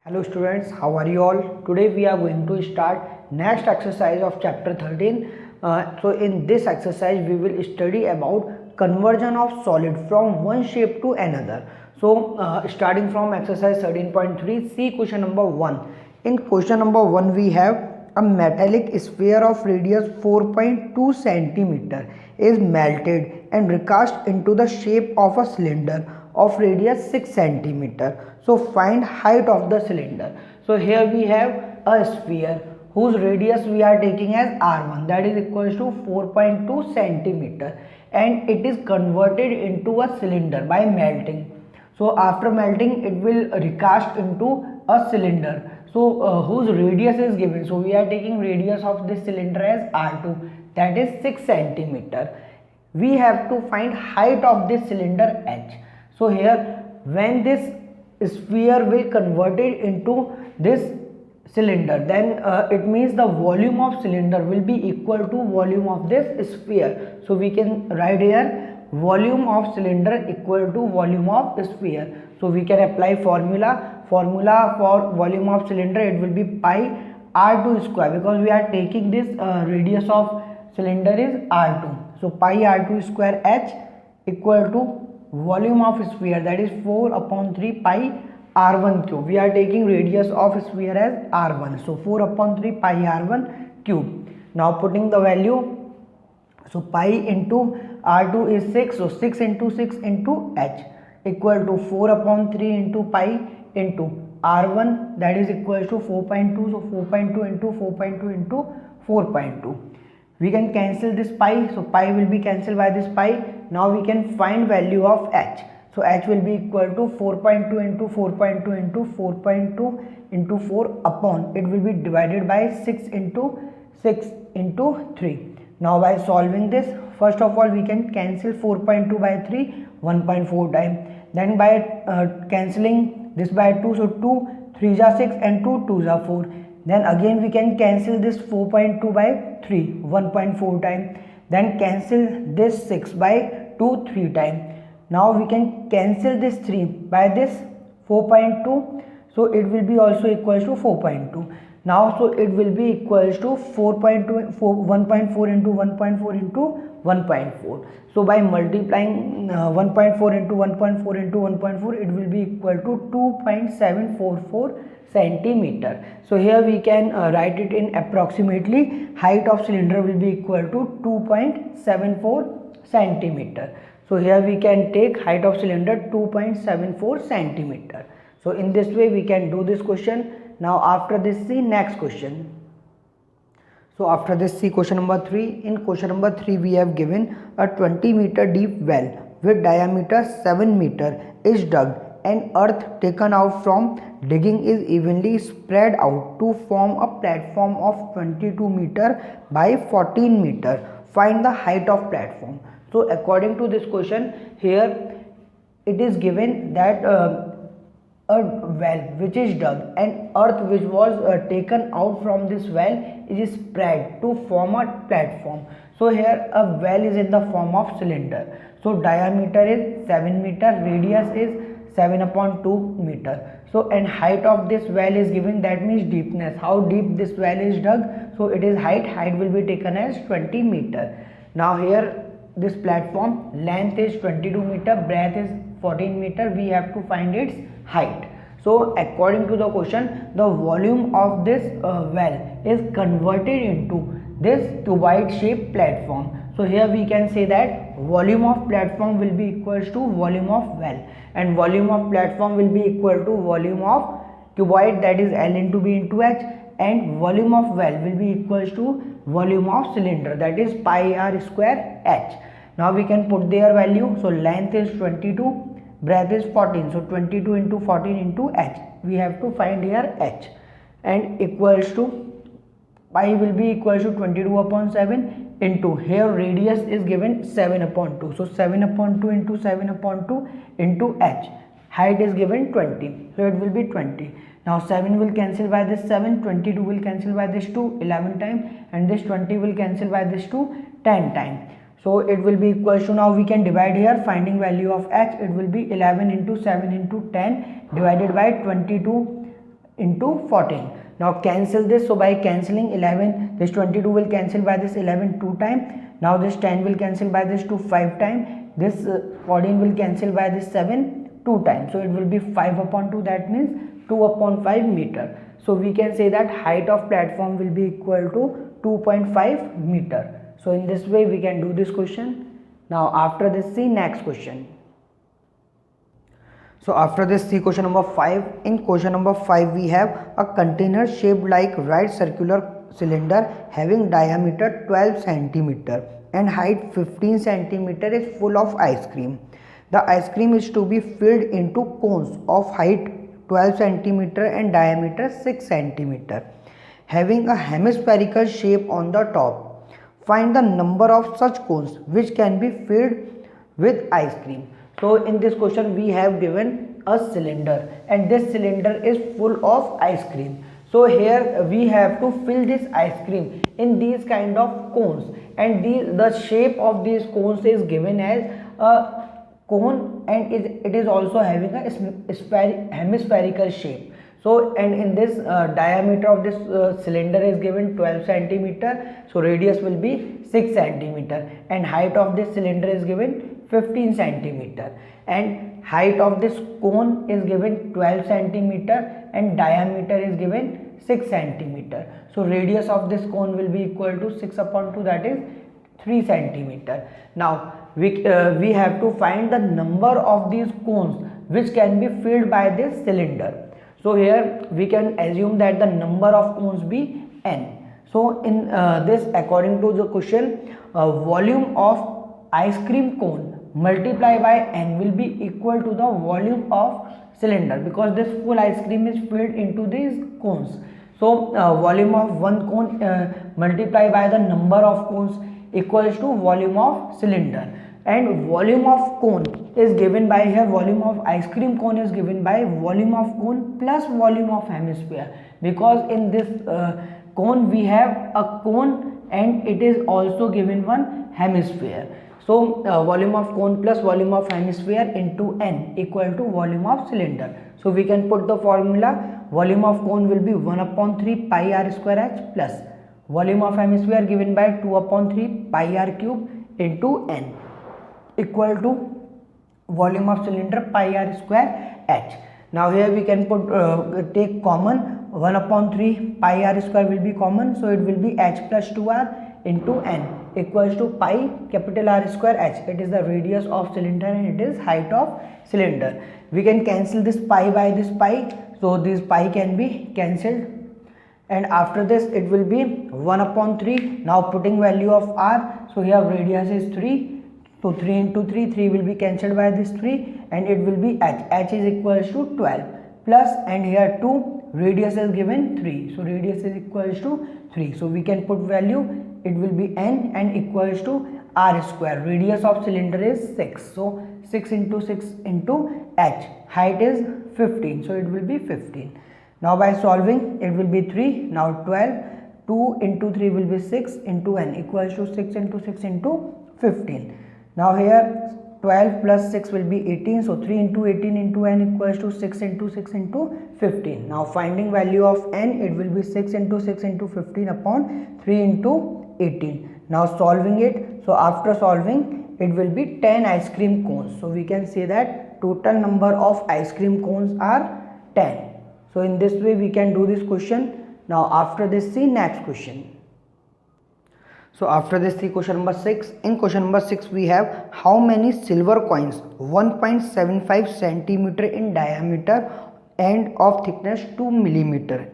Hello students, how are you all? Today we are going to start next exercise of chapter 13. So in this exercise we will study about conversion of solid from one shape to another. So starting from exercise 13.3, see question number 1. In question number 1 we have a metallic sphere of radius 4.2 centimeter is melted and recast into the shape of a cylinder of radius 6 centimeter. So find height of the cylinder. So here we have a sphere whose radius we are taking as r1, that is equals to 4.2 centimeter, and it is converted into a cylinder by melting. So after melting it will recast into a cylinder. So whose radius is given. So we are taking radius of this cylinder as r2, that is 6 centimeter. We have to find height of this cylinder h. So here when this sphere will convert it into this cylinder, then it means the volume of cylinder will be equal to volume of this sphere. So we can write here volume of cylinder equal to volume of sphere. So we can apply formula for volume of cylinder. It will be pi r2 square, because we are taking this radius of cylinder is r2. So pi r2 square h equal to volume of sphere, that is 4 upon 3 pi r1 cube. We are taking radius of sphere as r1. So 4 upon 3 pi r1 cube. Now putting the value, so pi into r2 is 6. So 6 into 6 into h equal to 4 upon 3 into pi into r1, that is equal to 4.2. So 4.2 into 4.2 into 4.2. We can cancel this pi, so pi will be cancelled by this pi. Now we can find value of h. So h will be equal to 4.2 into 4.2 into 4.2 into 4 upon, it will be divided by 6 into 6 into 3. Now by solving this, first of all we can cancel 4.2 by 3 1.4 times. Then by cancelling this by 2, so 2 3s are 6 and 2 2s are 4. Then again we can cancel this 4.2 by 3 1.4 times. Then cancel this 6 by 2 3 times. Now we can cancel this 3 by this 4.2. So it will be also equals to 4.2. Now so it will be equals to 4.2 1.4 into 1.4 into 1.4. So by multiplying 1.4 into 1.4 into 1.4, it will be equal to 2.744 centimeter. So here we can write it in approximately. Height of cylinder will be equal to 2.74 centimeter. So here we can take height of cylinder 2.74 centimeter. So in this way we can do this question. Now after this, see next question. So after this, see question number 3. In question number 3 we have given a 20 meter deep well with diameter 7 meter is dug and earth taken out from digging is evenly spread out to form a platform of 22 meter by 14 meter. Find the height of platform. So according to this question, here it is given that a well which is dug and earth which was taken out from this well is spread to form a platform. So here a well is in the form of cylinder. So diameter is 7 meter, radius is 7 upon 2 meter. So and height of this well is given, that means deepness, how deep this well is dug. So it is height will be taken as 20 meter. Now here this platform length is 22 meter, breadth is 14 meter. We have to find its height. So according to the question, the volume of this well is converted into this cuboid shaped platform. So here we can say that volume of platform will be equals to volume of well, and volume of platform will be equal to volume of cuboid, that is L into B into H, and volume of well will be equals to volume of cylinder, that is pi r square H. Now we can put their value. So length is 22, breadth is 14. So 22 into 14 into H. We have to find here H, and equals to pi will be equals to 22 upon 7 into, here radius is given 7 upon 2. So 7 upon 2 into 7 upon 2 into H. Height is given 20. So it will be 20. Now 7 will cancel by this 7, 22 will cancel by this 2 11 times, and this 20 will cancel by this 2 10 times. So it will be equals to, now we can divide here, finding value of h, it will be 11 into 7 into 10 divided by 22 into 14. Now cancel this. So by cancelling 11, this 22 will cancel by this 11 2 times. Now this 10 will cancel by this 2 5 times. This 14 will cancel by this 7 2 times. So it will be 5 upon 2, that means 2 upon 5 meter. So we can say that height of platform will be equal to 2.5 meter. So in this way we can do this question. Now after this, see next question. So after this, see question number 5. In question number 5 we have a container shaped like right circular cylinder having diameter 12 centimeter and height 15 centimeter is full of ice cream. The ice cream is to be filled into cones of height 12 centimeter and diameter 6 centimeter having a hemispherical shape on the top. Find the number of such cones which can be filled with ice cream. So in this question we have given a cylinder and this cylinder is full of ice cream. So here we have to fill this ice cream in these kind of cones, and the shape of these cones is given as a cone, and it is also having a hemispherical shape. So and in this diameter of this cylinder is given 12 centimeter, so radius will be 6 centimeter, and height of this cylinder is given 15 centimeter, and height of this cone is given 12 centimeter and diameter is given 6 centimeter. So radius of this cone will be equal to 6 upon 2, that is 3 centimeter. Now we have to find the number of these cones which can be filled by this cylinder. So here we can assume that the number of cones be n. So in this, according to the question, volume of ice cream cone multiply by n will be equal to the volume of cylinder, because this full ice cream is filled into these cones. So volume of one cone multiply by the number of cones equals to volume of cylinder, and volume of cone is given by here, volume of ice cream cone is given by volume of cone plus volume of hemisphere, because in this cone we have a cone and it is also given one hemisphere. So volume of cone plus volume of hemisphere into n equal to volume of cylinder. So we can put the formula. Volume of cone will be 1 upon 3 pi r square h plus volume of hemisphere given by 2 upon 3 pi r cube into n equal to volume of cylinder pi r square h. Now here we can put take common. 1 upon 3 pi r square will be common, so it will be h plus 2r into n equals to pi capital R square h. It is the radius of cylinder and it is height of cylinder. We can cancel this pi by this pi, so this pi can be cancelled, and after this it will be 1 upon 3. Now putting value of r, so here radius is 3, so 3 into 3, 3 will be cancelled by this 3 and it will be h is equals to 12 plus, and here 2, radius is given 3, so radius is equals to 3. So we can put value, it will be n and equals to r square. Radius of cylinder is 6, so 6 into 6 into h, height is 15, so it will be 15. Now by solving it will be 3, now 12, 2 into 3 will be 6 into n equals to 6 into 6 into 15. Now here 12 plus 6 will be 18, so 3 into 18 into n equals to 6 into 6 into 15. Now finding value of n, it will be 6 into 6 into 15 upon 3 into 18. Now solving it, so after solving it will be 10 ice cream cones. So we can say that total number of ice cream cones are 10. So in this way we can do this question. Now after this, see next question. So after this, see question number 6. In question number 6 we have how many silver coins 1.75 centimeter in diameter and of thickness 2 millimeter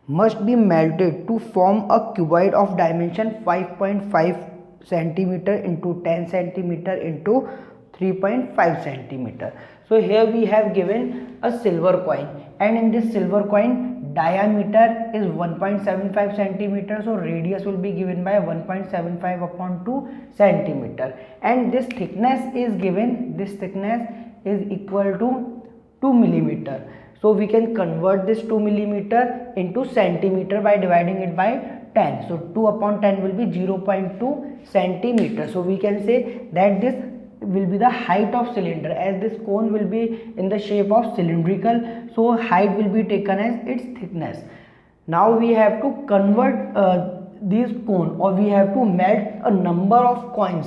must be melted to form a cuboid of dimension 5.5 centimeter into 10 centimeter into 3.5 centimeter. So here we have given a silver coin, and in this silver coin diameter is 1.75 centimeter, so radius will be given by 1.75 upon 2 centimeter, and this thickness is given, this thickness is equal to 2 millimeter. So we can convert this 2 millimeter into centimeter by dividing it by 10. So 2 upon 10 will be 0.2 centimeter. So we can say that this will be the height of cylinder, as this cone will be in the shape of cylindrical, so height will be taken as its thickness. Now we have to convert these cone, or we have to melt a number of coins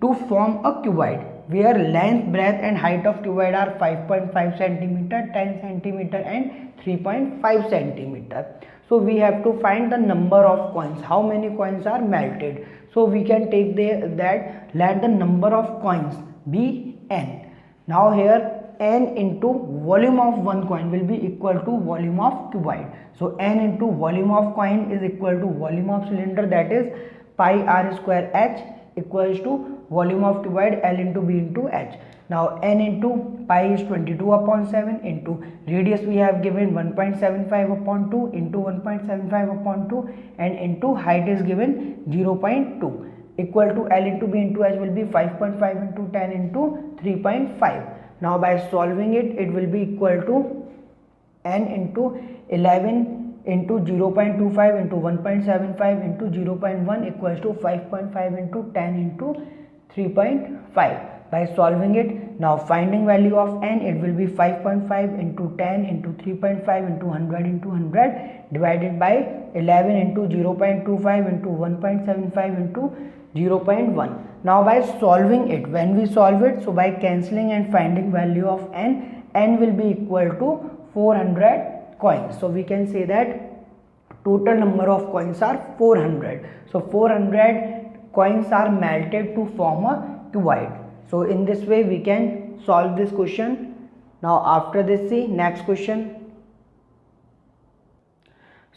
to form a cuboid, where length, breadth and height of cuboid are 5.5 centimeter, 10 centimeter and 3.5 centimeter. So we have to find the number of coins, how many coins are melted. So we can take that, let the number of coins be n. Now here n into volume of one coin will be equal to volume of cuboid. So n into volume of coin is equal to volume of cylinder, that is pi r square h equals to volume of cuboid L into B into H. Now n into pi is 22 upon 7 into radius we have given 1.75 upon 2 into 1.75 upon 2 and into height is given 0.2 equal to L into B into H will be 5.5 into 10 into 3.5. Now by solving it, it will be equal to n into 11 into 0.25 into 1.75 into 0.1 equals to 5.5 into 10 into 3.5. By solving it, now finding value of n, it will be 5.5 into 10 into 3.5 into 100 into 100 divided by 11 into 0.25 into 1.75 into 0.1. Now by solving it, when we solve it, so by cancelling and finding value of n, n will be equal to 400 coins. So we can say that total number of coins are 400. So 400 coins are melted to form a cuboid. So in this way we can solve this question. Now after this, see next question.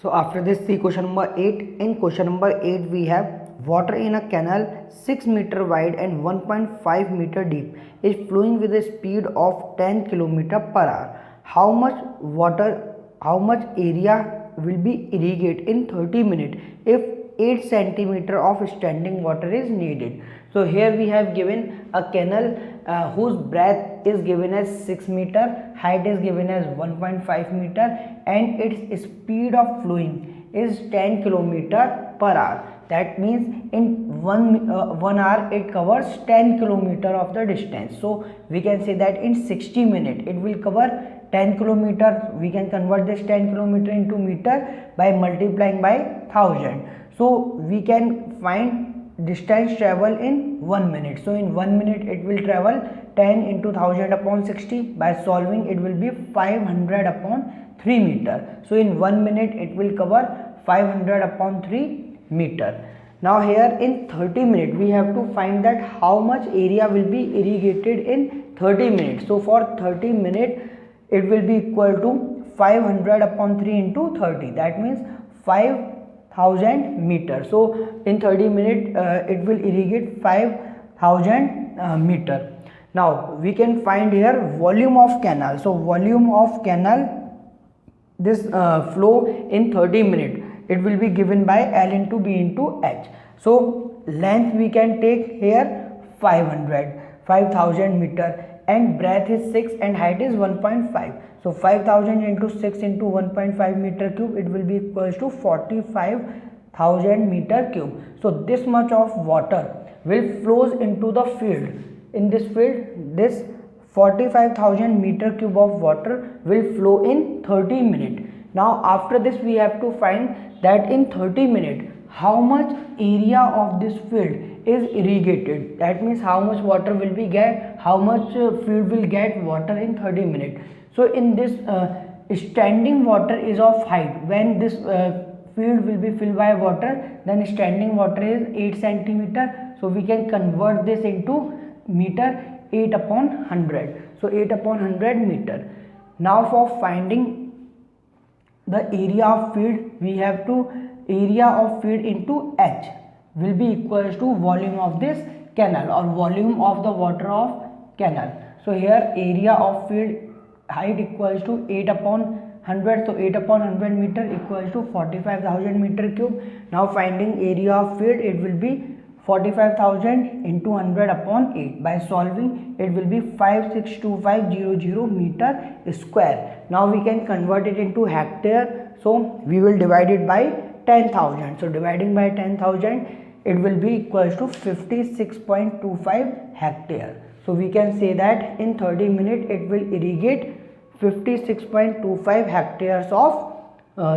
So after this, see question number 8. In question number 8 we have water in a canal 6 meter wide and 1.5 meter deep is flowing with a speed of 10 km per hour. How much area will be irrigated in 30 minutes if 8 centimeter of standing water is needed? So here we have given a canal whose breadth is given as 6 meter, height is given as 1.5 meter and its speed of flowing is 10 km per hour. That means in 1 hour it covers 10 km of the distance. So we can say that in 60 minutes it will cover 10 km. We can convert this 10 km into meter by multiplying by 1000. So we can find distance travel in 1 minute. So in 1 minute it will travel 10 into 1000 upon 60. By solving it will be 500 upon 3 meter. So in 1 minute it will cover 500 upon 3 meter. Now here in 30 minutes we have to find that how much area will be irrigated in 30 minutes. So for 30 minutes it will be equal to 500 upon 3 into 30. That means 5000 meters. So in 30 minutes it will irrigate 5000 meter. Now we can find here volume of canal. So volume of canal, this flow in 30 minutes, it will be given by L into B into H. So length we can take here 5000 meter and breadth is 6 and height is 1.5. So 5000 into 6 into 1.5 meter cube, it will be equals to 45,000 meter cube. So this much of water will flows into the field. In this field, this 45,000 meter cube of water will flow in 30 minutes. Now after this we have to find that in 30 minutes how much area of this field is irrigated. That means how much water will be get, how much field will get water in 30 minutes. So in this standing water is of height. When this field will be filled by water, then standing water is 8 centimeter. So we can convert this into meter, 8 upon 100. So 8 upon 100 meter. Now for finding the area of field, we have to area of field into H will be equals to volume of this canal or volume of the water of canal. So here area of field height equals to 8 upon 100. So 8 upon 100 meter equals to 45,000 meter cube. Now finding area of field, it will be 45,000 into 100 upon 8. By solving it will be 562500 meter square. Now we can convert it into hectare. So we will divide it by 10,000. So dividing by 10,000 it will be equals to 56.25 hectare. So we can say that in 30 minutes it will irrigate 56.25 hectares of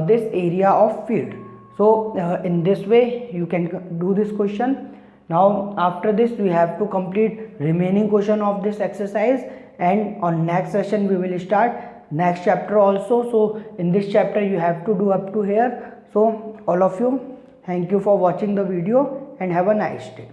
this area of field. So in this way you can do this question. Now after this we have to complete remaining question of this exercise, and on next session we will start next chapter also. So in this chapter you have to do up to here. So all of you, thank you for watching the video and have a nice day.